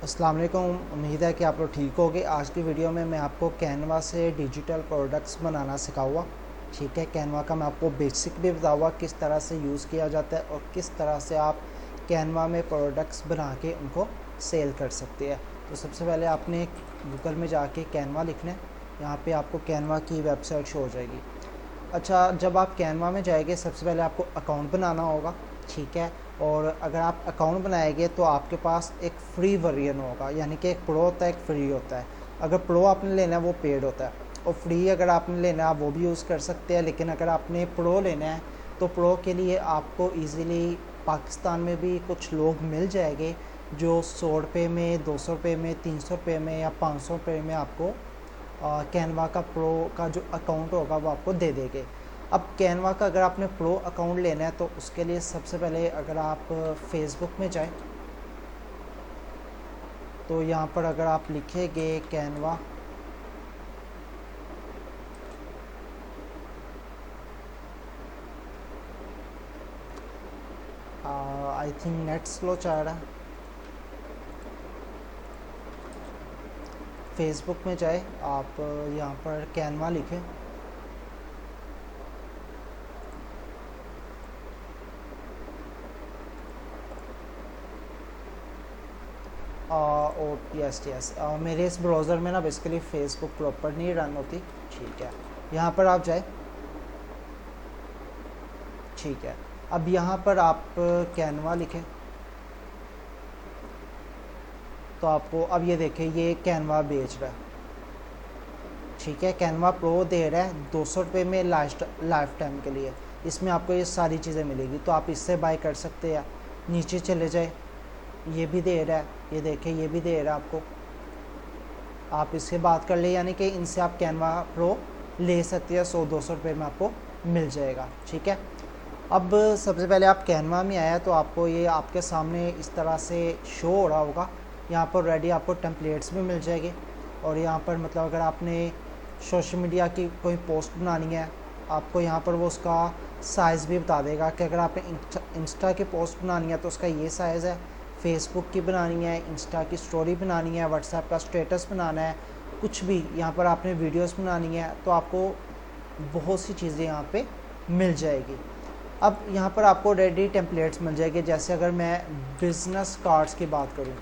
अस्सलाम वालेकुम। उम्मीद है कि आप लोग ठीक होगे। आज की वीडियो में मैं आपको कैनवा से डिजिटल प्रोडक्ट्स बनाना सिखाऊंगा। ठीक है, कैनवा का मैं आपको बेसिक भी बताऊंगा किस तरह से यूज़ किया जाता है और किस तरह से आप कैनवा में प्रोडक्ट्स बना के उनको सेल कर सकते हैं। तो सबसे पहले आपने गूगल में जाके कैनवा लिखना है। यहाँ पे आपको कैनवा की वेबसाइट शो हो जाएगी। अच्छा, जब आप कैनवा में जाएंगे सबसे पहले आपको अकाउंट बनाना होगा। ठीक है, और अगर आप अकाउंट बनाएंगे तो आपके पास एक फ्री वर्जन होगा, यानी कि एक प्रो होता है एक फ्री होता है। अगर प्रो आपने लेना है वो पेड होता है, और फ्री अगर आपने लेना है आप वो भी यूज़ कर सकते हैं। लेकिन अगर आपने प्रो लेना है तो प्रो के लिए आपको ईज़िली पाकिस्तान में भी कुछ लोग मिल जाएंगे जो 100 रुपये में, 200 रुपये में, 300 रुपये में या 500 रुपये में आपको कैनवा का प्रो का जो अकाउंट होगा वो आपको दे देंगे। अब कैनवा का अगर आपने प्रो अकाउंट लेना है तो उसके लिए सबसे पहले अगर आप फेसबुक में जाएं तो यहाँ पर अगर आप लिखेंगे Canva, I think net slow चल रहा है। फेसबुक में जाए आप, यहाँ पर कैनवा लिखें। और यस मेरे इस ब्राउज़र में ना बेसिकली फ़ेसबुक प्रॉपर नहीं रन होती। ठीक है, यहाँ पर आप जाए। ठीक है, अब यहाँ पर आप कैनवा लिखें तो आपको अब ये देखें ये कैनवा बेच रहा है। ठीक है, कैनवा प्रो दे रहा है 200 रुपये में लाइफ टाइम के लिए। इसमें आपको ये सारी चीज़ें मिलेगी, तो आप इससे बाय कर सकते हैं। नीचे चले जाए, ये भी दे रहा है, ये देखें ये भी दे रहा है आपको। आप इससे बात कर ले, यानी कि इनसे आप कैनवा प्रो ले सकते हैं। 100-200 रुपये में आपको मिल जाएगा। ठीक है, अब सबसे पहले आप कैनवा में आया तो आपको ये आपके सामने इस तरह से शो हो रहा होगा। यहाँ पर रेडी आपको टेम्पलेट्स भी मिल जाएंगे, और यहाँ पर मतलब अगर आपने सोशल मीडिया की कोई पोस्ट बनानी है आपको यहाँ पर वो उसका साइज़ भी बता देगा कि अगर आपने इंस्टा की पोस्ट बनानी है तो उसका ये साइज़ है, फेसबुक की बनानी है, इंस्टा की स्टोरी बनानी है, व्हाट्सएप का स्टेटस बनाना है, कुछ भी यहाँ पर आपने वीडियोस बनानी है तो आपको बहुत सी चीज़ें यहाँ पे मिल जाएगी। अब यहाँ पर आपको रेडी टेम्पलेट्स मिल जाएंगे। जैसे अगर मैं बिज़नेस कार्ड्स की बात करूँ,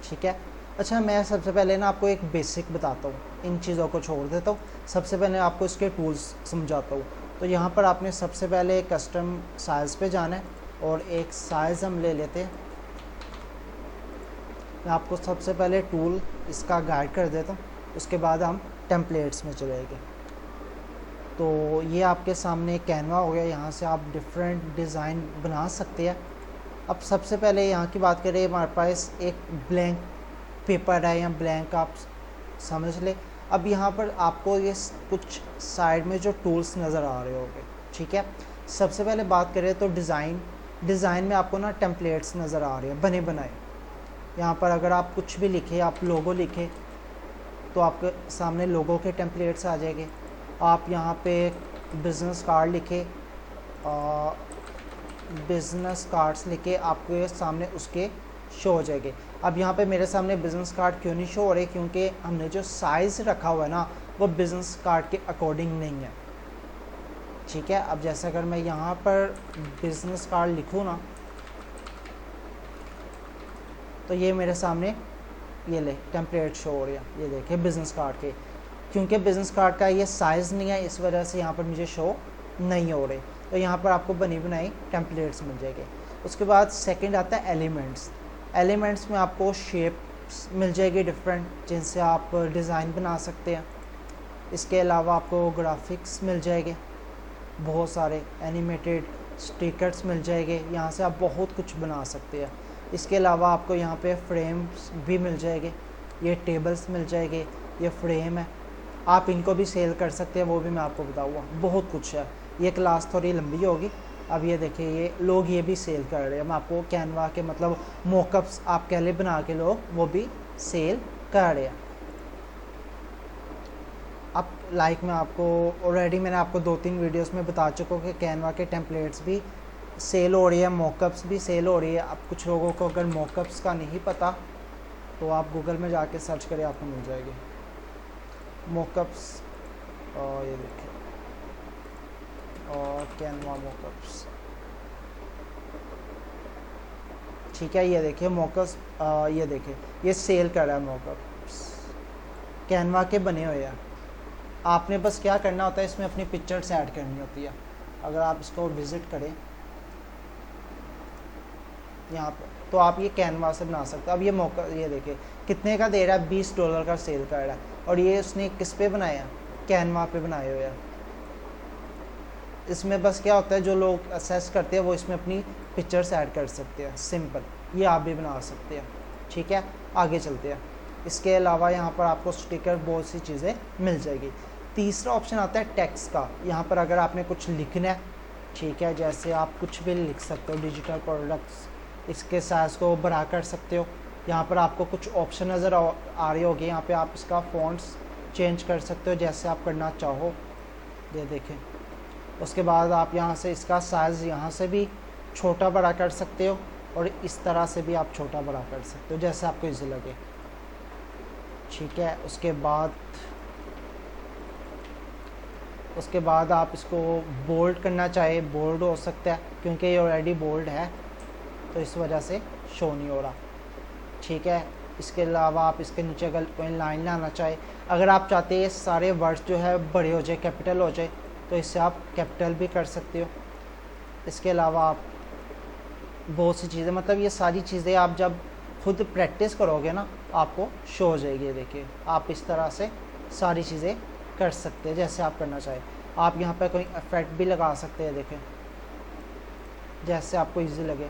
ठीक है। अच्छा, मैं सबसे पहले ना आपको एक बेसिक बताता हूँ, इन चीज़ों को छोड़ देता हूँ। सबसे पहले आपको इसके टूल्स समझाता हूँ। तो यहाँ पर आपने सबसे पहले कस्टम साइज़ पे जाना है, और एक साइज़ हम ले लेते हैं। मैं आपको सबसे पहले टूल इसका गाइड कर देता हूँ, उसके बाद हम टेम्पलेट्स में चलेंगे। तो ये आपके सामने कैनवा हो गया, यहाँ से आप डिफरेंट डिज़ाइन बना सकते हैं। अब सबसे पहले यहाँ की बात करें, हमारे पास एक ब्लैंक पेपर है या ब्लैंक आप समझ ले। अब यहाँ पर आपको ये कुछ साइड में जो टूल्स नज़र आ रहे होंगे। ठीक है, सबसे पहले बात करें तो डिज़ाइन में आपको ना टेम्पलेट्स नज़र आ रहे हैं बने बनाए। यहाँ पर अगर आप कुछ भी लिखे, आप लोगो लिखे तो आपके सामने लोगो के टेम्पलेट्स आ जाएंगे। आप यहाँ पे बिज़नेस कार्ड लिखे, बिज़नेस कार्ड्स लिखे आपके सामने उसके शो हो जाएंगे। अब यहाँ पे मेरे सामने बिज़नेस कार्ड क्यों नहीं शो हो रहे, क्योंकि हमने जो साइज़ रखा हुआ है ना वो बिज़नेस कार्ड के अकॉर्डिंग नहीं है। ठीक है, अब जैसे अगर मैं यहाँ पर बिज़नेस कार्ड लिखूँ ना तो ये मेरे सामने ये ले टेम्पलेट शो हो रही है। ये देखिए बिज़नेस कार्ड के, क्योंकि बिज़नेस कार्ड का ये साइज़ नहीं है इस वजह से यहाँ पर मुझे शो नहीं हो रहे। तो यहाँ पर आपको बनी बनाई टेम्पलेट्स मिल जाएंगे। उसके बाद सेकंड आता है एलिमेंट्स। एलिमेंट्स में आपको शेप्स मिल जाएगी डिफरेंट, जिनसे आप डिज़ाइन बना सकते हैं। इसके अलावा आपको ग्राफिक्स मिल जाएंगे, बहुत सारे एनिमेटेड स्टिकर्स मिल जाएंगे, यहाँ से आप बहुत कुछ बना सकते हैं। इसके अलावा आपको यहाँ पे फ्रेम्स भी मिल जाएंगे, ये टेबल्स मिल जाएंगे, ये फ्रेम है, आप इनको भी सेल कर सकते हैं, वो भी मैं आपको बताऊँगा। बहुत कुछ है, ये क्लास थोड़ी लंबी होगी। अब ये देखिए ये लोग ये भी सेल कर रहे हैं। मैं आपको कैनवा के मतलब मॉकअप्स आप कह ले बना के लोग वो भी सेल कर रहे हैं। अब लाइक मैं आपको ऑलरेडी मैंने आपको 2-3 वीडियोस में बता चुका हूँ कि कैनवा के टेम्पलेट्स भी सेल हो रही है, मॉकअप्स भी सेल हो रही है। अब कुछ लोगों को अगर मॉकअप्स का नहीं पता तो आप गूगल में जाके सर्च करें, आपको मिल जाएगी मॉकअप्स। और ये देखिए, और कैनवा मॉकअप्स, ठीक है। ये देखिए मॉकअप्स, ये देखिए ये सेल कर रहा है मॉकअप्स, कैनवा के बने हुए हैं। आपने बस क्या करना होता है, इसमें अपनी पिक्चर्स ऐड करनी होती है। अगर आप इसको विज़िट करें यहाँ पर, तो आप ये कैनवा से बना सकते हो। अब ये मौका, ये देखिए कितने का दे रहा है, $20 का सेल कर रहा है। और ये उसने किस पे बनाया, कैनवा पे बनाए हुए हैं। इसमें बस क्या होता है, जो लोग असेस करते हैं वो इसमें अपनी पिक्चर्स ऐड कर सकते हैं, सिंपल। ये आप भी बना सकते हैं, ठीक है। आगे चलते हैं। इसके अलावा यहाँ पर आपको स्टिकर, बहुत सी चीज़ें मिल जाएगी। तीसरा ऑप्शन आता है टेक्स्ट का। यहाँ पर अगर आपने कुछ लिखना है, ठीक है, जैसे आप कुछ भी लिख सकते हो, डिजिटल प्रोडक्ट्स, इसके साइज़ को बड़ा कर सकते हो। यहाँ पर आपको कुछ ऑप्शन नज़र आ रही होगी, यहाँ पे आप इसका फ़ॉन्ट्स चेंज कर सकते हो जैसे आप करना चाहो, ये देखें। उसके बाद आप यहाँ से इसका साइज़ यहाँ से भी छोटा बड़ा कर सकते हो, और इस तरह से भी आप छोटा बड़ा कर सकते हो जैसे आपको इजी लगे, ठीक है। उसके बाद आप इसको बोल्ड करना चाहे, बोल्ड हो सकता है, क्योंकि ये ऑलरेडी बोल्ड है तो इस वजह से शो नहीं हो रहा, ठीक है। इसके अलावा आप इसके नीचे अगर कोई लाइन लाना चाहे, अगर आप चाहते हैं ये सारे वर्ड्स जो है बड़े हो जाए, कैपिटल हो जाए, तो इससे आप कैपिटल भी कर सकते हो। इसके अलावा आप बहुत सी चीज़ें, मतलब ये सारी चीज़ें आप जब खुद प्रैक्टिस करोगे ना, आपको शो हो जाएगी। देखिए आप इस तरह से सारी चीज़ें कर सकते हैं जैसे आप करना चाहें। आप यहाँ पे कोई इफेक्ट भी लगा सकते हैं, देखें जैसे आपको इजी लगे।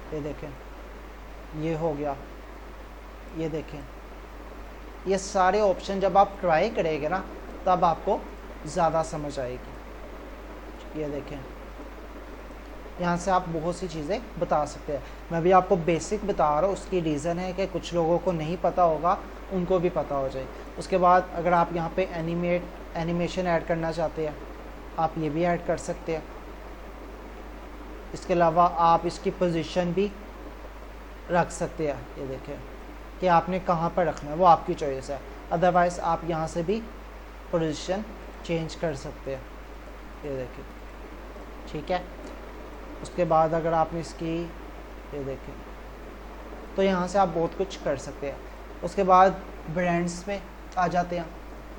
ये देखें, ये हो गया, ये देखें। ये सारे ऑप्शन जब आप ट्राई करेंगे ना, तब आपको ज़्यादा समझ आएगी। ये देखें, यहाँ से आप बहुत सी चीज़ें बता सकते हैं। मैं भी आपको बेसिक बता रहा हूँ, उसकी रीज़न है कि कुछ लोगों को नहीं पता होगा, उनको भी पता हो जाए। उसके बाद अगर आप यहाँ पे एनिमेशन ऐड करना चाहते हैं, आप ये भी ऐड कर सकते हैं। इसके अलावा आप इसकी पोजीशन भी रख सकते हैं, ये देखें कि आपने कहाँ पर रखना है, वो आपकी चॉइस है। अदरवाइज़ आप यहाँ से भी पोजीशन चेंज कर सकते हैं, ये देखें, ठीक है। उसके बाद अगर आपने इसकी, ये देखें, तो यहाँ से आप बहुत कुछ कर सकते हैं। उसके बाद ब्रांड्स में आ जाते हैं,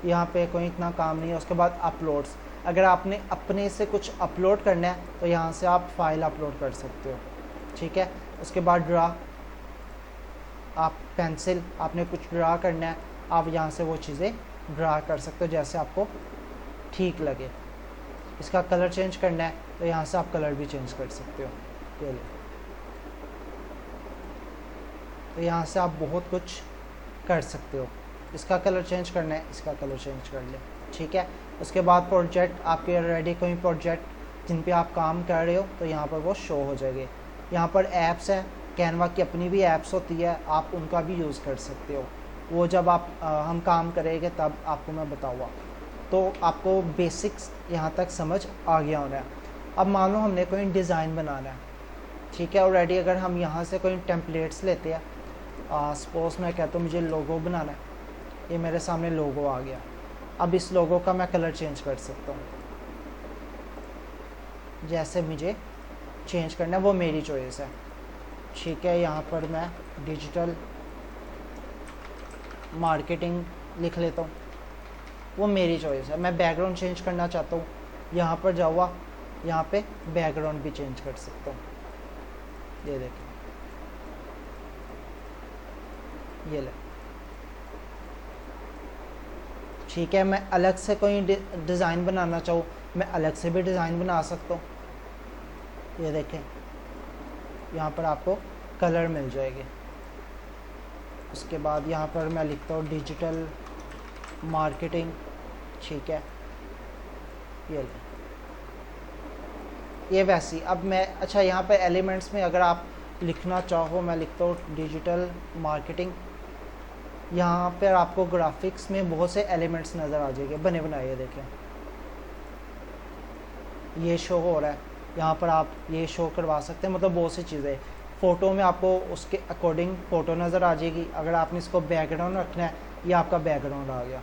यहाँ पे कोई इतना काम नहीं है। उसके बाद अपलोड्स, अगर आपने अपने से कुछ अपलोड करना है तो यहाँ से आप फाइल अपलोड कर सकते हो, ठीक है। उसके बाद ड्रा, आप पेंसिल, आपने कुछ ड्रा करना है, आप यहाँ से वो चीज़ें ड्रा कर सकते हो जैसे आपको ठीक लगे। इसका कलर चेंज करना है तो यहाँ से आप कलर भी चेंज कर सकते हो, ये लो। तो यहाँ से आप बहुत कुछ कर सकते हो। इसका कलर चेंज करना है, इसका कलर चेंज कर ले, ठीक है। उसके बाद प्रोजेक्ट, आपके ऑलरेडी कोई प्रोजेक्ट जिन पे आप काम कर रहे हो तो यहाँ पर वो शो हो जाएंगे। यहाँ पर ऐप्स है, कैनवा की अपनी भी ऐप्स होती है, आप उनका भी यूज़ कर सकते हो। वो जब आप हम काम करेंगे तब आपको मैं बताऊँगा। तो आपको बेसिक्स यहाँ तक समझ आ गया होना है। अब मान लो हमने कोई डिज़ाइन बनाना है, ठीक है। ऑलरेडी अगर हम यहाँ से कोई टेम्पलेट्स लेते हैं, सपोज मैं कहता हूँ मुझे लोगो बनाना है, ये मेरे सामने लोगो आ गया। अब इस लोगो का मैं कलर चेंज कर सकता हूँ, जैसे मुझे चेंज करना है वो मेरी चॉइस है, ठीक है। यहाँ पर मैं डिजिटल मार्केटिंग लिख लेता हूँ, वो मेरी चॉइस है। मैं बैकग्राउंड चेंज करना चाहता हूँ, यहाँ पर जाऊँगा, यहाँ पे बैकग्राउंड भी चेंज कर सकता हूँ, ये देखें, ये ले, ठीक है। मैं अलग से कोई डिज़ाइन बनाना चाहूँ, मैं अलग से भी डिज़ाइन बना सकता हूँ, ये देखें। यहाँ पर आपको कलर मिल जाएंगे। उसके बाद यहाँ पर मैं लिखता हूँ डिजिटल मार्केटिंग, ठीक है, ये ले, ये वैसी। अब मैं, अच्छा, यहाँ पे एलिमेंट्स में अगर आप लिखना चाहो, मैं लिखता हूँ डिजिटल मार्केटिंग। यहाँ पर आपको ग्राफिक्स में बहुत से एलिमेंट्स नज़र आ जाएंगे बने बनाए, देखें ये शो हो रहा है। यहाँ पर आप ये शो करवा सकते हैं, मतलब बहुत सी चीज़ें। फ़ोटो में आपको उसके अकॉर्डिंग फ़ोटो नज़र आ जाएगी। अगर आपने इसको बैकग्राउंड रखना है, ये आपका बैकग्राउंड आ गया।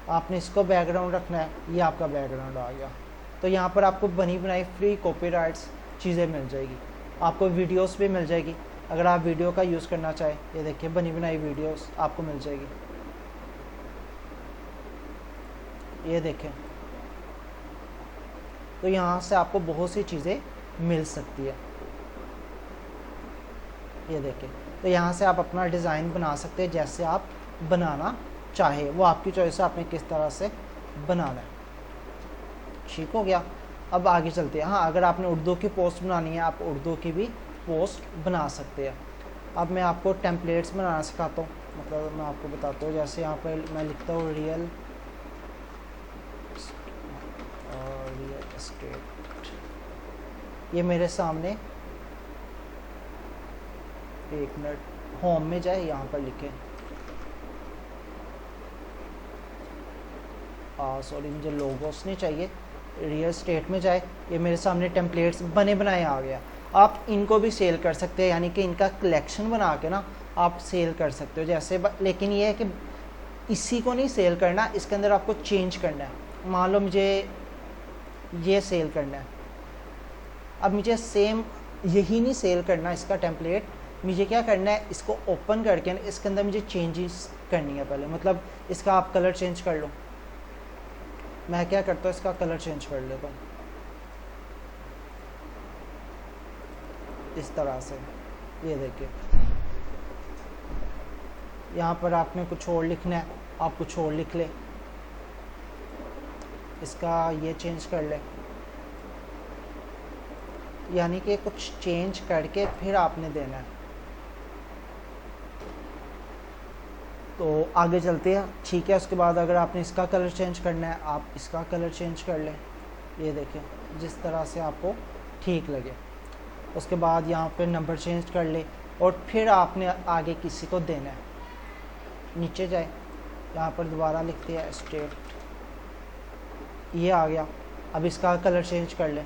आपने इसको बैकग्राउंड रखना है, ये आपका बैकग्राउंड आ गया। तो यहाँ पर आपको बनी बनाई फ्री कॉपीराइट्स चीज़ें मिल जाएगी। आपको वीडियोस भी मिल जाएगी, अगर आप वीडियो का यूज़ करना चाहें। ये देखिए बनी बनाई वीडियोस आपको मिल जाएगी, ये देखें। तो यहाँ से आपको बहुत सी चीज़ें मिल सकती है, ये देखें। तो यहाँ से आप अपना डिज़ाइन बना सकते हैं जैसे आप बनाना चाहे, वो आपकी चॉइस है, आपने किस तरह से बनाना है। ठीक हो गया। अब आगे चलते हैं। हाँ, अगर आपने उर्दू की पोस्ट बनानी है, आप उर्दू की भी पोस्ट बना सकते हैं। अब मैं आपको टेम्पलेट्स बनाना सिखाता हूँ, मतलब मैं आपको बताता हूँ। जैसे यहाँ पर मैं लिखता हूँ रियल एस्टेट, ये मेरे सामने, एक मिनट, होम में जाए, यहाँ पर लिखे, सॉरी मुझे लोगोस नहीं चाहिए, रियल स्टेट में जाए, ये मेरे सामने टेम्पलेट्स बने बनाए आ गया। आप इनको भी सेल कर सकते हैं, यानी कि इनका कलेक्शन बना के ना आप सेल कर सकते हो जैसे। लेकिन ये है कि इसी को नहीं सेल करना, इसके अंदर आपको चेंज करना है। मान लो मुझे ये सेल करना है, अब मुझे सेम यही नहीं सेल करना इसका टेम्पलेट, मुझे क्या करना है, इसको ओपन करके इसके अंदर मुझे चेंजेस करनी है पहले। मतलब इसका आप कलर चेंज कर लो। मैं क्या करता हूँ, इसका कलर चेंज कर लेता हूँ इस तरह से। ये देखिए, यहाँ पर आपने कुछ और लिखना है, आप कुछ और लिख ले, इसका ये चेंज कर ले, यानी कि कुछ चेंज करके फिर आपने देना है। तो आगे चलते हैं, ठीक है। उसके बाद अगर आपने इसका कलर चेंज करना है, आप इसका कलर चेंज कर लें, ये देखें, जिस तरह से आपको ठीक लगे। उसके बाद यहाँ पे नंबर चेंज कर ले, और फिर आपने आगे किसी को देना है। नीचे जाए, यहाँ पर दोबारा लिखते हैं स्टेट, ये आ गया। अब इसका कलर चेंज कर ले।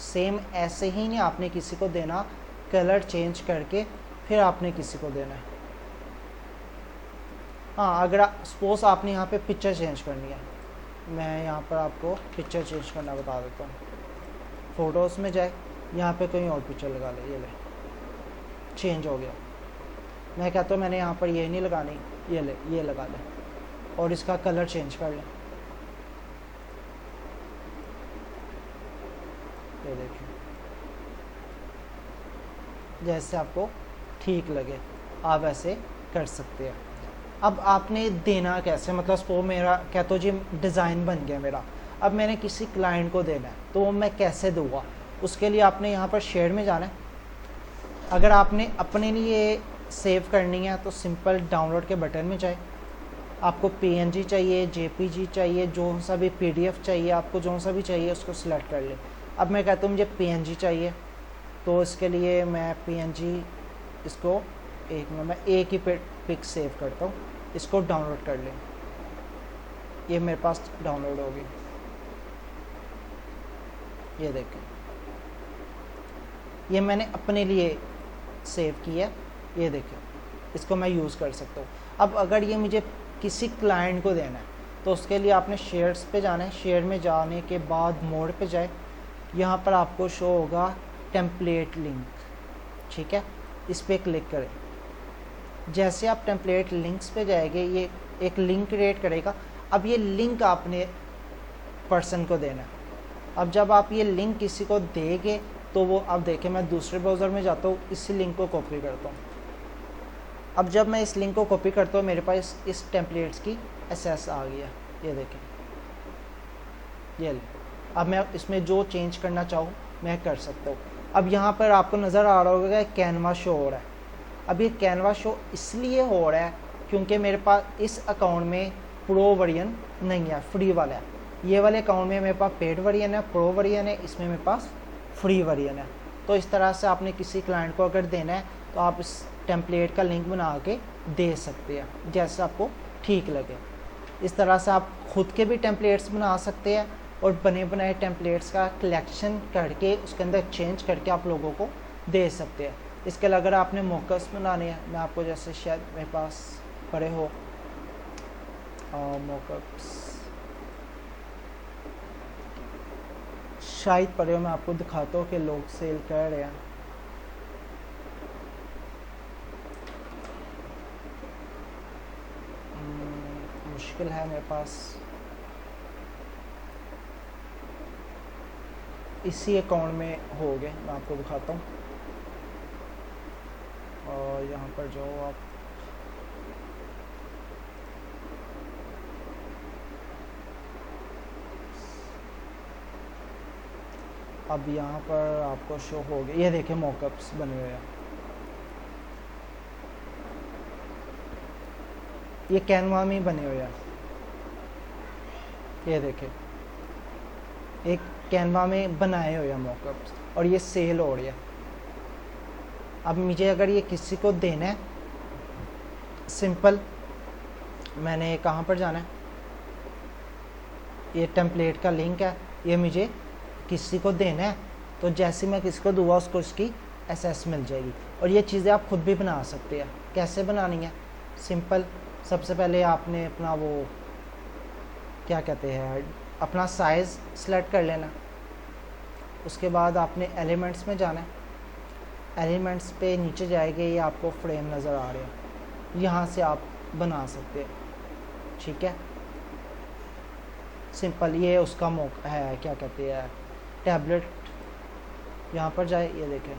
सेम ऐसे ही नहीं आपने किसी को देना, कलर चेंज करके फिर आपने किसी को देना है। हाँ, अगर सपोज आपने यहाँ पे पिक्चर चेंज करनी है, मैं यहाँ पर आपको पिक्चर चेंज करना बता देता हूँ। फ़ोटोज़ में जाए, यहाँ पे कोई और पिक्चर लगा ले, ये ले, चेंज हो गया। मैं कहता हूँ मैंने यहाँ पर ये नहीं लगानी, ये ले, ये लगा ले, और इसका कलर चेंज कर ले। ये देखिए, जैसे आपको ठीक लगे आप ऐसे कर सकते हैं। अब आपने देना कैसे, मतलब वो मेरा कहते हो जी डिज़ाइन बन गया मेरा, अब मैंने किसी क्लाइंट को देना है, तो वो मैं कैसे दूंगा। उसके लिए आपने यहाँ पर शेयर में जाना है। अगर आपने अपने लिए सेव करनी है तो सिंपल डाउनलोड के बटन में जाए। आपको PNG चाहिए, JPG चाहिए, जो सा भी PDF चाहिए, आपको जो सा भी चाहिए उसको सिलेक्ट कर ले। अब मैं कहता हूँ मुझे PNG चाहिए, तो इसके लिए मैं PNG, इसको एक में मैं एक ही पिक सेव करता हूँ, इसको डाउनलोड कर लें। ये मेरे पास डाउनलोड होगी, ये देखें, ये मैंने अपने लिए सेव किया, ये देखें, इसको मैं यूज़ कर सकता हूँ। अब अगर ये मुझे किसी क्लाइंट को देना है तो उसके लिए आपने शेयर्स पे जाना है। शेयर में जाने के बाद मोड पे जाए, यहाँ पर आपको शो होगा टेम्पलेट लिंक, ठीक है, इस पर क्लिक करें। जैसे आप टेम्पलेट लिंक्स पे जाएंगे, ये एक लिंक क्रिएट करेगा। अब ये लिंक आपने पर्सन को देना है। अब जब आप ये लिंक किसी को देंगे तो वो, अब देखें मैं दूसरे ब्राउज़र में जाता हूँ, इसी लिंक को कॉपी करता हूँ। अब जब मैं इस लिंक को कॉपी करता हूँ, मेरे पास इस टेम्पलेट्स की एक्सेस आ गया, ये देखें, ये ले। अब मैं इसमें जो चेंज करना चाहूँ मैं कर सकता हूँ। अब यहाँ पर आपको नज़र आ रहा होगा कैनवा शो हो रहा है। अब ये कैनवा शो इसलिए हो रहा है क्योंकि मेरे पास इस अकाउंट में प्रो वर्जन नहीं है, फ्री वाला है। ये वाले अकाउंट में मेरे पास पेड वर्जन है, प्रो वर्जन है, इसमें मेरे पास फ्री वर्जन है। तो इस तरह से आपने किसी क्लाइंट को अगर देना है तो आप इस टेम्पलेट का लिंक बना के दे सकते हैं, जैसे आपको ठीक लगे। इस तरह से आप खुद के भी टेम्पलेट्स बना सकते हैं और बने बनाए टेम्पलेट्स का कलेक्शन करके उसके अंदर चेंज करके आप लोगों को दे सकते हैं। इसके अलावा अगर आपने मॉकअप्स बनाने हैं, मैं आपको जैसे शायद मेरे पास पड़े हो मॉकअप्स शायद पड़े हो, मैं आपको दिखाता हूँ कि लोग सेल कर रहे हैं। मुश्किल है मेरे पास, इसी अकाउंट में हो गए, मैं आपको दिखाता हूँ। और यहाँ पर जाओ आप, अब यहाँ पर आपको शो हो गया, ये देखिए मॉकअप्स बने हुए हैं। ये कैनवा में बने हुए हैं, ये देखिए एक कैनवा में बनाए हुए हैं मॉकअप्स, और ये सेल हो रही है। अब मुझे अगर ये किसी को देना है, सिंपल मैंने कहाँ पर जाना है, ये टेम्पलेट का लिंक है, ये मुझे किसी को देना है, तो जैसे मैं किसी को दूंगा उसको इसकी एसएस मिल जाएगी। और ये चीज़ें आप खुद भी बना सकते हैं। कैसे बनानी है, सिंपल, सबसे पहले आपने अपना वो क्या कहते हैं, अपना साइज़ सेलेक्ट कर लेना। उसके बाद आपने एलिमेंट्स में जाना है, एलिमेंट्स पे नीचे जाएंगे, ये आपको फ्रेम नज़र आ रहे हैं, यहाँ से आप बना सकते हैं। ठीक है, सिंपल, ये उसका मौका है, क्या कहते हैं, टैबलेट। यहाँ पर जाए, ये देखें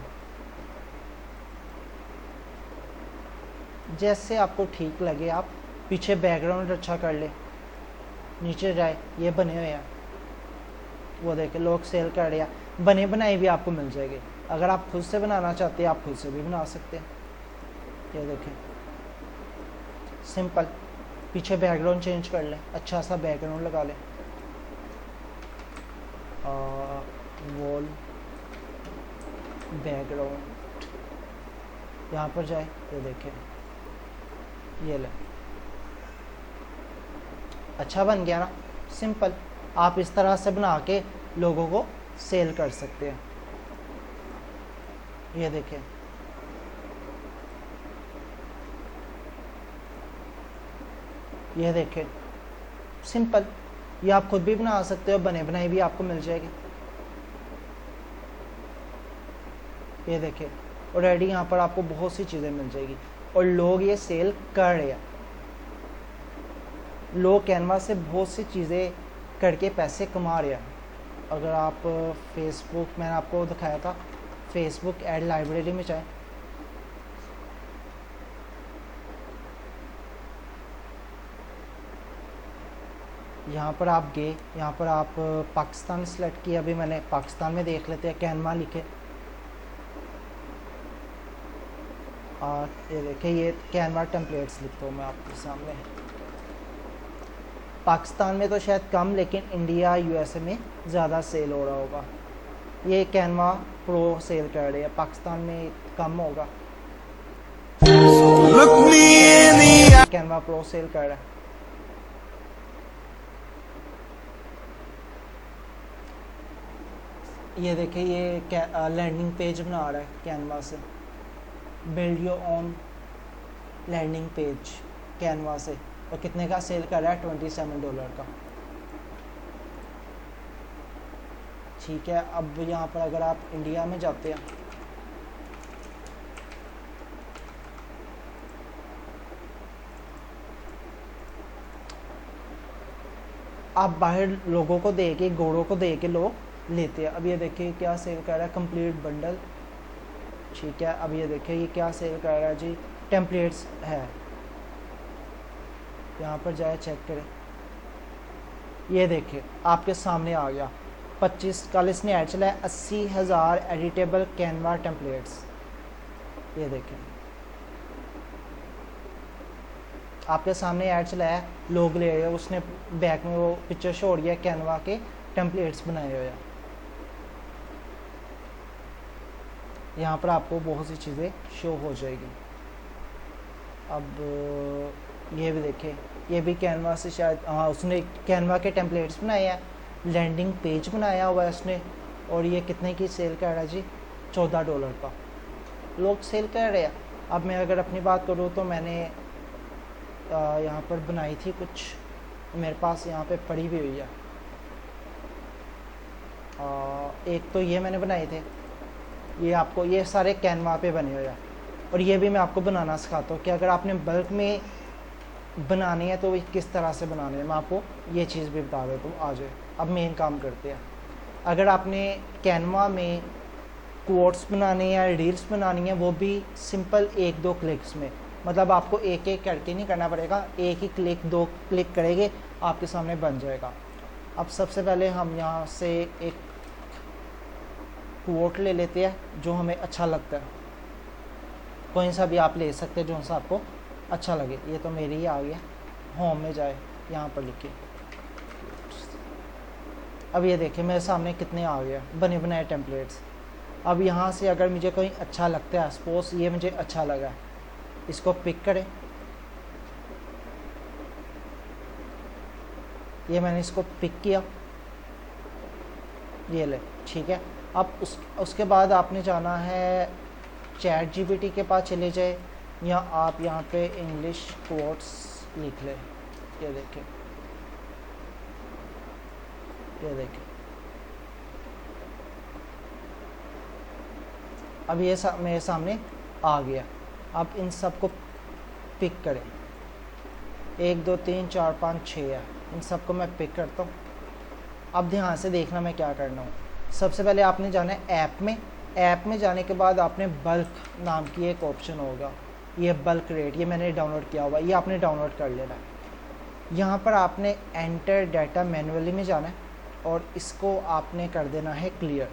जैसे आपको ठीक लगे, आप पीछे बैकग्राउंड अच्छा कर ले। नीचे जाए, ये बने हुए हैं, वो देखें लोग सेल कर रहे हैं, बने बनाए भी आपको मिल जाएंगे। अगर आप खुद से बनाना चाहते हैं, आप खुद से भी बना सकते हैं। ये देखें सिंपल, पीछे बैकग्राउंड चेंज कर लें, अच्छा सा बैकग्राउंड लगा लें, वॉल बैकग्राउंड, यहाँ पर जाए, ये देखें, ये ले, अच्छा बन गया ना। सिंपल, आप इस तरह से बना के लोगों को सेल कर सकते हैं। ये देखें, ये देखें सिंपल, ये आप खुद भी बना सकते हो, बने बनाए भी आपको मिल जाएगी। ये देखें ऑलरेडी यहाँ पर आपको बहुत सी चीज़ें मिल जाएगी, और लोग ये सेल कर रहे हैं। लोग कैनवा से बहुत सी चीज़ें करके पैसे कमा रहे हैं। अगर आप फेसबुक, मैंने आपको दिखाया था, फेसबुक एड लाइब्रेरी में जाए, यहाँ पर आप गए, यहाँ पर आप पाकिस्तान सेलेक्ट किया, अभी मैंने पाकिस्तान में देख लेते हैं, कैनवा लिखे, और ये देखिए ये कैनवा टेम्पलेट्स लिखता हूँ मैं आपके सामने। पाकिस्तान में तो शायद कम, लेकिन इंडिया यूएसए में ज़्यादा सेल हो रहा होगा। ये कैनवा प्रो सेल कर रहे हैं, पाकिस्तान में कम होगा। कैनवा प्रो सेल कर रहा है। ये देखिए ये लैंडिंग पेज बना रहा है कैनवा से, build your own landing page Canva से, और कितने का सेल कर रहा है, $27 का। ठीक है, अब यहाँ पर अगर आप इंडिया में जाते हैं, आप बाहर लोगों को दे के, गोरों को दे के लोग लेते हैं। अब ये देखिए क्या सेल कर रहा है, कंप्लीट बंडल। ठीक है, अब ये देखिए ये क्या सेल कर रहा है जी, टेम्पलेट्स है। यहाँ पर जाए चेक करें, ये देखिए आपके सामने आ गया। 25 कल इसने ऐड चला है, 80,000 एडिटेबल कैनवा टेम्पलेट्स। ये देखें आपके सामने ऐड चला है, लोग ले रहे हैं, उसने बैक में वो पिक्चर शो हो रही है, कैनवा के टेम्पलेट्स बनाए हुए हैं। यहाँ पर आपको बहुत सी चीज़ें शो हो जाएगी। अब ये भी देखें, ये भी कैनवा से शायद, हाँ उसने कैनवा के टेम्पलेट्स बनाए हैं, लैंडिंग पेज बनाया हुआ है उसने, और ये कितने की सेल कर रहा है जी? $14 का लोग सेल कर रहे हैं। अब मैं अगर अपनी बात करूँ तो मैंने यहाँ पर बनाई थी कुछ, मेरे पास यहाँ पे पड़ी भी हुई है। एक तो ये मैंने बनाए थे, ये आपको ये सारे कैनवा पे बने हुए हैं, और ये भी मैं आपको बनाना सिखाता हूँ कि अगर आपने बल्क में बनानी है तो किस तरह से बनाने हैं। मैं आपको ये चीज़ भी बता देता हूँ। आ जाए, अब मेन काम करते हैं। अगर आपने कैनवा में कोट्स बनाने या रील्स बनानी है, वो भी सिंपल 1-2 क्लिक्स में, मतलब आपको एक एक करके नहीं करना पड़ेगा, एक ही क्लिक 2 क्लिक करेंगे आपके सामने बन जाएगा। अब सबसे पहले हम यहाँ से एक कोट ले लेते हैं जो हमें अच्छा लगता है, कोई सा भी आप ले सकते हैं जो सा आपको अच्छा लगे। ये तो मेरे ही आ गया, होम में जाए यहाँ पर लिखिए। अब ये देखिए मेरे सामने कितने आ गया बने बनाए टेम्पलेट्स। अब यहाँ से अगर मुझे कोई अच्छा लगता है, सपोज ये मुझे अच्छा लगा, इसको पिक करें, ये मैंने इसको पिक किया, ये ले, ठीक है। अब उसके बाद आपने जाना है चैट जीपीटी के पास चले जाए, या आप यहाँ पे इंग्लिश कोट्स लिख लें। ये देखें, ये देखें, अब ये मेरे सामने आ गया। अब इन सब को पिक करें, 1 2 3 4 5 6 है, इन सब को मैं पिक करता हूँ। अब ध्यान से देखना मैं क्या करना हूँ। सबसे पहले आपने जाना है ऐप में, ऐप में जाने के बाद आपने बल्क नाम की एक ऑप्शन होगा, ये बल्क रेट, ये मैंने डाउनलोड किया हुआ, ये आपने डाउनलोड कर लेना है। यहाँ पर आपने एंटर डाटा मैनुअली में जाना है और इसको आपने कर देना है क्लियर।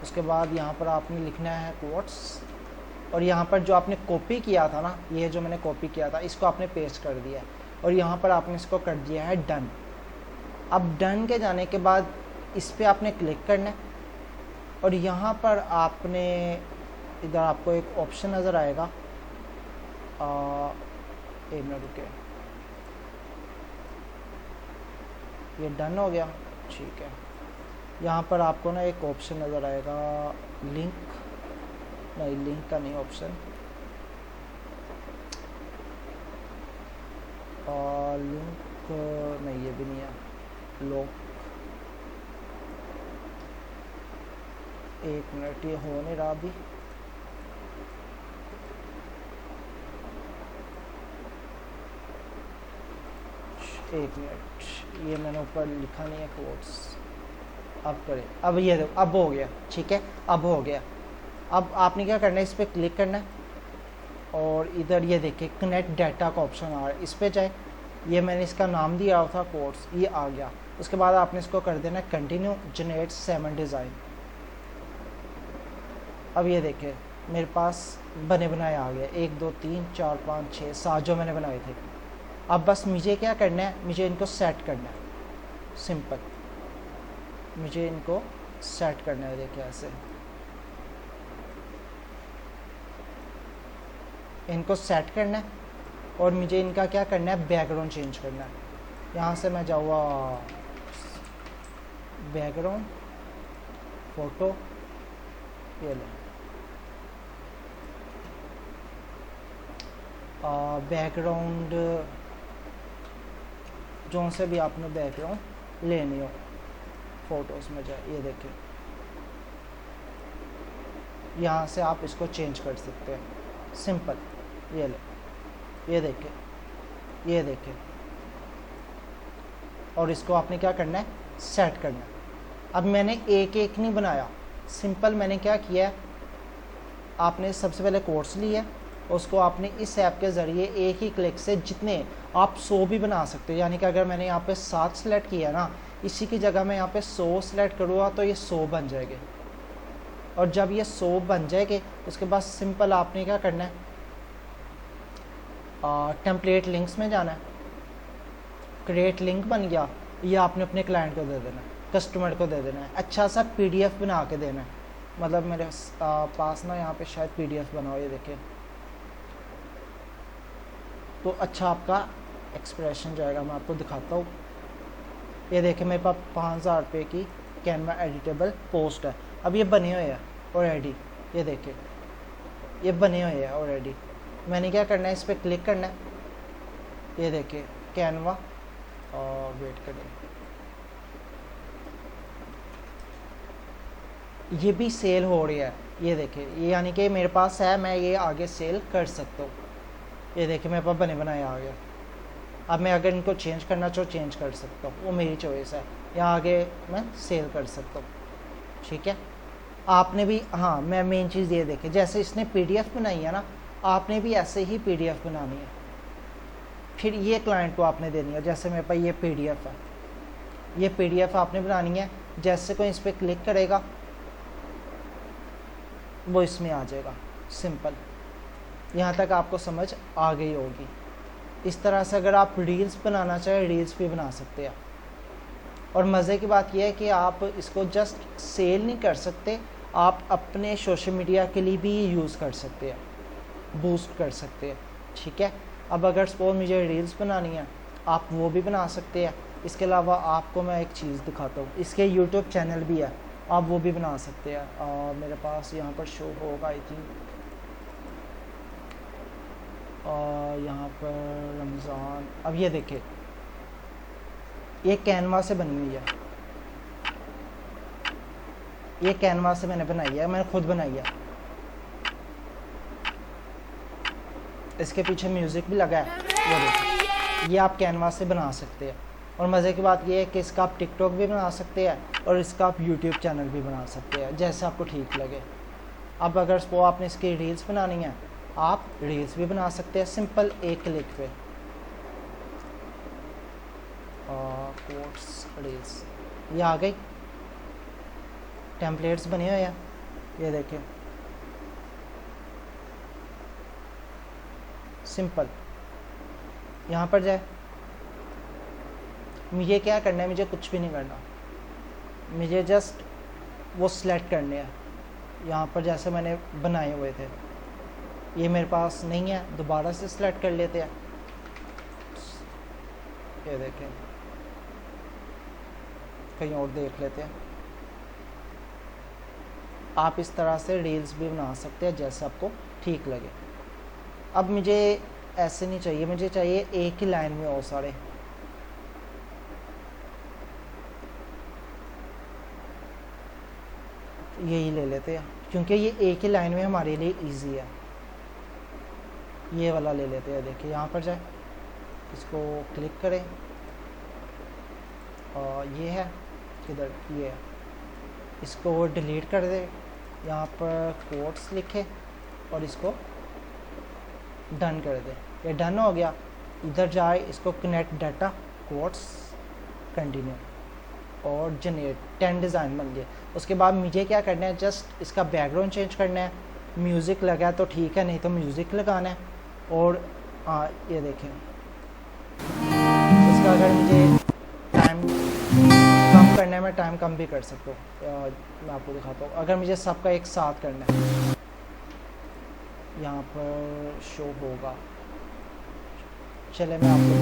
उसके बाद यहाँ पर आपने लिखना है कोट्स, और यहाँ पर जो आपने कॉपी किया था ना, ये जो मैंने कॉपी किया था, इसको आपने पेस्ट कर दिया है, और यहाँ पर आपने इसको कर दिया है डन। अब डन के जाने के बाद इस पर आपने क्लिक करना है, और यहाँ पर आपने इधर आपको एक ऑप्शन नज़र आएगा, एक मिनट रुके, ये डन हो गया, ठीक है। यहाँ पर आपको ना एक ऑप्शन नज़र आएगा लिंक, नहीं लिंक का नहीं ऑप्शन, लिंक नहीं, ये भी नहीं है, लॉक, एक मिनट, ये हो नहीं रहा अभी, एक मिनट, ये मैंने ऊपर लिखा नहीं है कोड्स। अब करें, अब ये देखो, अब हो गया, ठीक है, अब हो गया। अब आपने क्या करना है, इस पर क्लिक करना है, और इधर ये देखिए कनेक्ट डाटा का ऑप्शन आ रहा है, इस पर जाए, ये मैंने इसका नाम दिया था कोड्स, ये आ गया। उसके बाद आपने इसको कर देना है कंटिन्यू जनरेट 7 डिज़ाइन। अब ये देखिए मेरे पास बने बनाए आ गए, 1 2 3 4 5 6 7 जो मैंने बनाए थे। अब बस मुझे क्या करना है, मुझे इनको सेट करना है, सिंपल, मुझे इनको सेट करना है। देखिए ऐसे इनको सेट करना है, और मुझे इनका क्या करना है, बैकग्राउंड चेंज करना है। यहाँ से मैं जाऊँगा बैकग्राउंड फ़ोटो, ये ले, बैकग्राउंड जो से भी आपने बैकग्राउंड लेनी हो, फ़ोटोज़ में जाए, ये देखिए यहाँ से आप इसको चेंज कर सकते हैं, सिंपल, ये ले, ये देखिए, ये देखिए, और इसको आपने क्या करना है, सेट करना है। अब मैंने एक एक नहीं बनाया, सिंपल मैंने क्या किया है, आपने सबसे पहले कोर्स लिया, उसको आपने इस ऐप के ज़रिए एक ही क्लिक से जितने आप 100 भी बना सकते हो। यानी कि अगर मैंने यहाँ पे 7 सेलेक्ट किया ना, इसी की जगह मैं यहाँ पे 100 सेलेक्ट करूँगा तो ये 100 बन जाएंगे। और जब ये 100 बन जाएंगे उसके बाद सिंपल आपने क्या करना है, टेम्पलेट लिंक्स में जाना है, क्रिएट लिंक बन गया, ये आपने अपने क्लाइंट को दे देना है, कस्टमर को दे देना है, अच्छा सा PDF बना के देना है। मतलब मेरे पास ना यहाँ पे शायद PDF बना हो, ये देखिए, तो अच्छा आपका एक्सप्रेशन जाएगा। मैं आपको दिखाता हूँ, ये देखिए मेरे पास 5,000 रुपये की कैनवा एडिटेबल पोस्ट है। अब ये बने हुए हैं ऑलरेडी, ये देखिए ये बने हुए हैं ऑलरेडी। मैंने क्या करना है, इस पर क्लिक करना है, ये देखिए कैनवा, और वेट करें, ये भी सेल हो रही है। ये देखिए ये यानी कि मेरे पास है, मैं ये आगे सेल कर सकता हूँ। ये देखिए मेरे पास बने बनाए आ गया। अब मैं अगर इनको चेंज करना चाहूँ चेंज कर सकता हूँ, वो मेरी चॉइस है। यहाँ आगे मैं सेल कर सकता हूँ, ठीक है। आपने भी, हाँ मैं मेन चीज़ ये देखें, जैसे इसने पीडीएफ बनाई है ना, आपने भी ऐसे ही पीडीएफ बनानी है। फिर ये क्लाइंट को आपने देनी है। जैसे मेरे पास ये पीडीएफ है, ये पीडीएफ आपने बनानी है। जैसे कोई इस पर क्लिक करेगा वो इसमें आ जाएगा, सिंपल। यहाँ तक आपको समझ आ गई होगी। इस तरह से अगर आप रील्स बनाना चाहें, रील्स भी बना सकते हैं। और मज़े की बात यह है कि आप इसको जस्ट सेल नहीं कर सकते, आप अपने सोशल मीडिया के लिए भी यूज़ कर सकते हैं, बूस्ट कर सकते हैं, ठीक है। अब अगर सपोज मुझे रील्स बनानी है, आप वो भी बना सकते हैं। इसके अलावा आपको मैं एक चीज़ दिखाता हूँ, इसके यूट्यूब चैनल भी है, आप वो भी बना सकते हैं। मेरे पास यहाँ पर शो होगा आई थिंक, यहाँ पर रमज़ान। अब ये देखिए ये कैनवा से बनी हुई है, ये कैनवा से मैंने बनाई है, मैंने खुद बनाई है। इसके पीछे म्यूज़िक भी लगा है, ये देखिए। ये आप कैनवा से बना सकते हैं। और मज़े की बात ये है कि इसका आप टिकटॉक भी बना सकते हैं और इसका आप यूट्यूब चैनल भी बना सकते हैं, जैसे आपको ठीक लगे। अब अगर सपोज आपने इसकी रील्स बनानी है, आप रील्स भी बना सकते हैं सिंपल एक क्लिक पे। कोट्स रील्स ये आ गई, टेम्पलेट्स बने हुए हैं, ये देखिए सिंपल। यहाँ पर जाए, मुझे क्या करना है, मुझे कुछ भी नहीं करना, मुझे जस्ट वो सिलेक्ट करने हैं। यहाँ पर जैसे मैंने बनाए हुए थे, ये मेरे पास नहीं है, दोबारा से सिलेक्ट कर लेते हैं। ये देखें, कहीं और देख लेते हैं। आप इस तरह से रील्स भी बना सकते हैं जैसे आपको ठीक लगे। अब मुझे ऐसे नहीं चाहिए, मुझे चाहिए एक ही लाइन में हो सारे। यही ले लेते हैं क्योंकि ये एक ही लाइन में हमारे लिए इजी है। ये वाला ले लेते हैं। देखिए यहाँ पर जाए, इसको क्लिक करें, और ये है किधर, ये है, इसको डिलीट कर दे। यहाँ पर कोट्स लिखे और इसको डन कर दे। ये डन हो गया। इधर जाए, इसको कनेक्ट डाटा, कोट्स, कंटिन्यू, और जनरेट 10 डिज़ाइन बन गए। उसके बाद मुझे क्या करना है, जस्ट इसका बैकग्राउंड चेंज करना है। म्यूज़िक लगा तो ठीक है, नहीं तो म्यूज़िक लगाना है। और ये देखें, इसका अगर मुझे टाइम कम करना है, मैं टाइम कम भी कर सकता हूँ। मैं आपको दिखाता हूँ। अगर मुझे सबका एक साथ करना है, यहाँ पर शो होगा, चले मैं आपको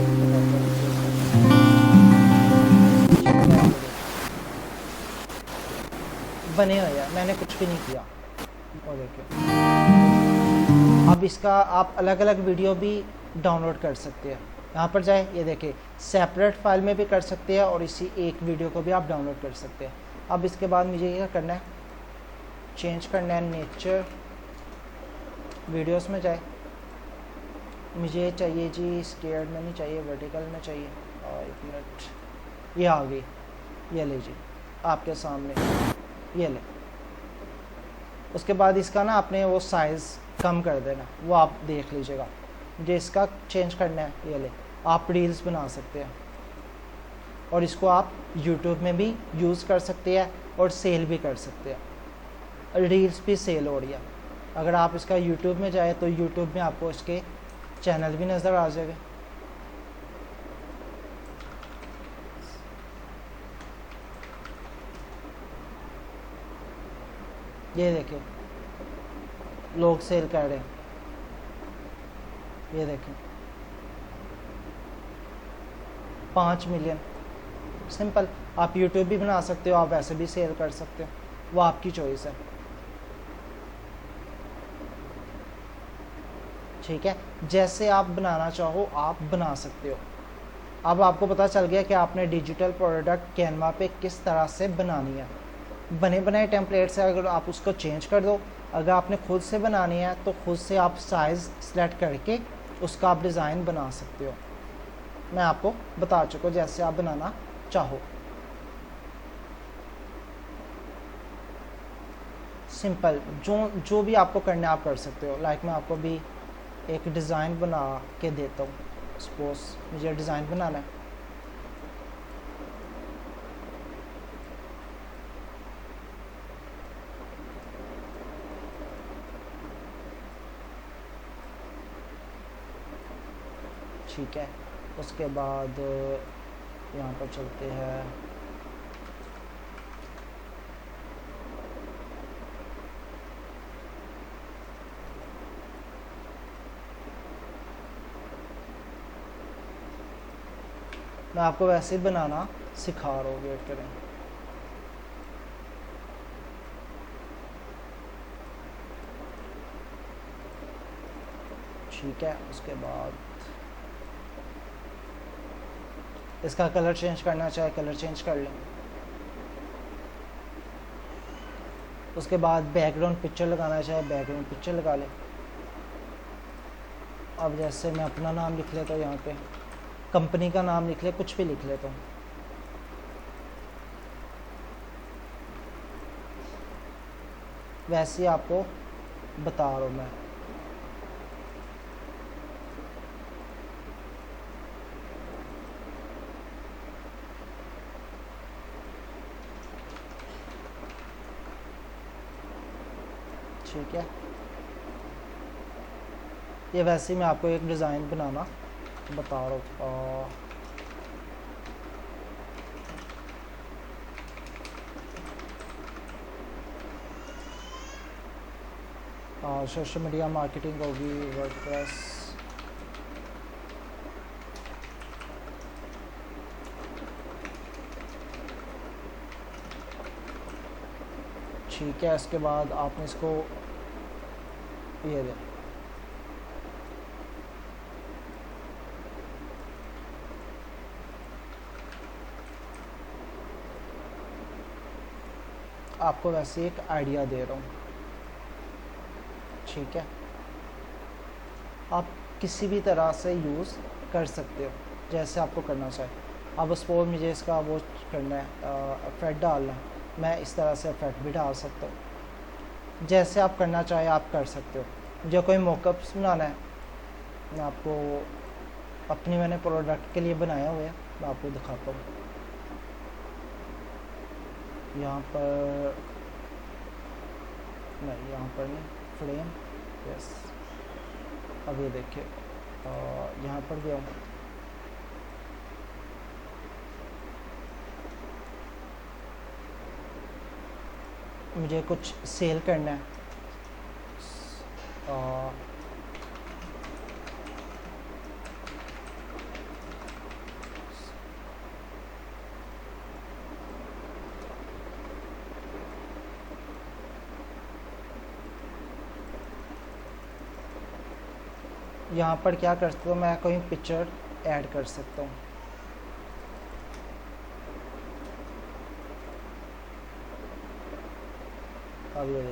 बने हुए हैं, मैंने कुछ भी नहीं किया। और देखिए अब इसका आप अलग अलग वीडियो भी डाउनलोड कर सकते हैं। यहाँ पर जाए, ये देखिए सेपरेट फाइल में भी कर सकते हैं और इसी एक वीडियो को भी आप डाउनलोड कर सकते हैं। अब इसके बाद मुझे क्या करना है, चेंज करना है नेचर, वीडियोस में जाए, मुझे चाहिए जी स्क्वायर में नहीं चाहिए, वर्टिकल में चाहिए। और 1 मिनट, ये आ गई, ये लीजिए आपके सामने, ये ले। उसके बाद इसका ना आपने वो साइज़ कम कर देना, वो आप देख लीजिएगा। मुझे इसका चेंज करना है, ये ले। आप रील्स बना सकते हैं और इसको आप यूट्यूब में भी यूज़ कर सकते हैं और सेल भी कर सकते हैं। रील्स भी सेल हो रही है। अगर आप इसका यूट्यूब में जाए तो यूट्यूब में आपको इसके चैनल भी नज़र आ जाएगा। ये देखिए लोग सेल कर रहे हैं, ये देखें 5 मिलियन। सिंपल। आप यूट्यूब भी बना सकते हो, आप वैसे भी सेल कर सकते हो, वो आपकी चॉइस है। ठीक है, जैसे आप बनाना चाहो आप बना सकते हो। अब आपको पता चल गया कि आपने डिजिटल प्रोडक्ट कैनवा पे किस तरह से बनानी है। बने बनाए टेम्पलेट से अगर आप उसको चेंज कर दो, अगर आपने खुद से बनानी है तो खुद से आप साइज़ सेलेक्ट करके उसका आप डिज़ाइन बना सकते हो। मैं आपको बता चुका हूँ जैसे आप बनाना चाहो। सिंपल, जो भी आपको करना है आप कर सकते हो। लाइक मैं आपको भी एक डिज़ाइन बना के देता हूँ। सपोज मुझे डिज़ाइन बनाना है, ठीक है। उसके बाद यहाँ पर चलते हैं, मैं आपको वैसे ही बनाना सिखा रहा हूँ, वेट करें। ठीक है, उसके बाद इसका कलर चेंज करना चाहे कलर चेंज कर लें। उसके बाद बैकग्राउंड पिक्चर लगाना चाहे बैकग्राउंड पिक्चर लगा लें। अब जैसे मैं अपना नाम लिख लेता हूँ, यहाँ पे कंपनी का नाम लिख ले, कुछ भी लिख लेता हूँ। वैसे ही आपको बता रहा हूँ मैं। ठीक है, ये वैसे ही मैं आपको एक डिज़ाइन बनाना बता रहा हूँ। सोशल मीडिया मार्केटिंग होगी, वर्डप्रेस, ठीक है। इसके बाद आपने इसको ये दे, आपको वैसे एक आइडिया दे रहा हूँ। ठीक है, आप किसी भी तरह से यूज़ कर सकते हो जैसे आपको करना चाहे। अब सपोज मुझे इसका वो करना है, इफेक्ट डालना है, मैं इस तरह से इफेक्ट भी डाल सकता हूँ। जैसे आप करना चाहे आप कर सकते हो। मुझे कोई मॉकअप्स बनाना है, मैं आपको अपनी मैंने प्रोडक्ट के लिए बनाया हुआ है, मैं आपको दिखाता हूँ। यहाँ पर नहीं, यहाँ पर नहीं, फ्रेम, यस। अब ये देखिए, यहाँ पर गया हूँ, मुझे कुछ सेल करना है। यहाँ पर क्या कर सकता हूँ, मैं कोई पिक्चर ऐड कर सकता हूँ। अब ये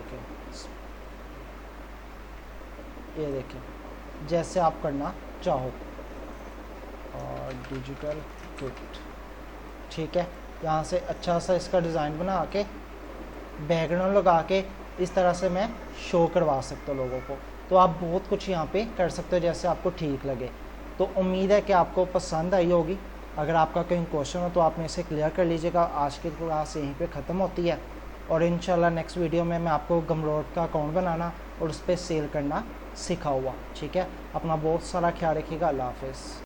देखें जैसे आप करना चाहो। और डिजिटल फिट, ठीक है। यहाँ से अच्छा सा इसका डिज़ाइन बना के बैकग्राउंड लगा के इस तरह से मैं शो करवा सकता हूँ लोगों को। तो आप बहुत कुछ यहाँ पे कर सकते हो जैसे आपको ठीक लगे। तो उम्मीद है कि आपको पसंद आई होगी। अगर आपका कोई क्वेश्चन हो तो आप मेरे से क्लियर कर लीजिएगा। आज की क्लास यहीं पे ख़त्म होती है और इंशाल्लाह नेक्स्ट वीडियो में मैं आपको गमरोड का अकाउंट बनाना और उस पर सेल करना सिखाऊंगा। ठीक है, अपना बहुत सारा ख्याल रखिएगा। अल्लाह हाफ़िज़।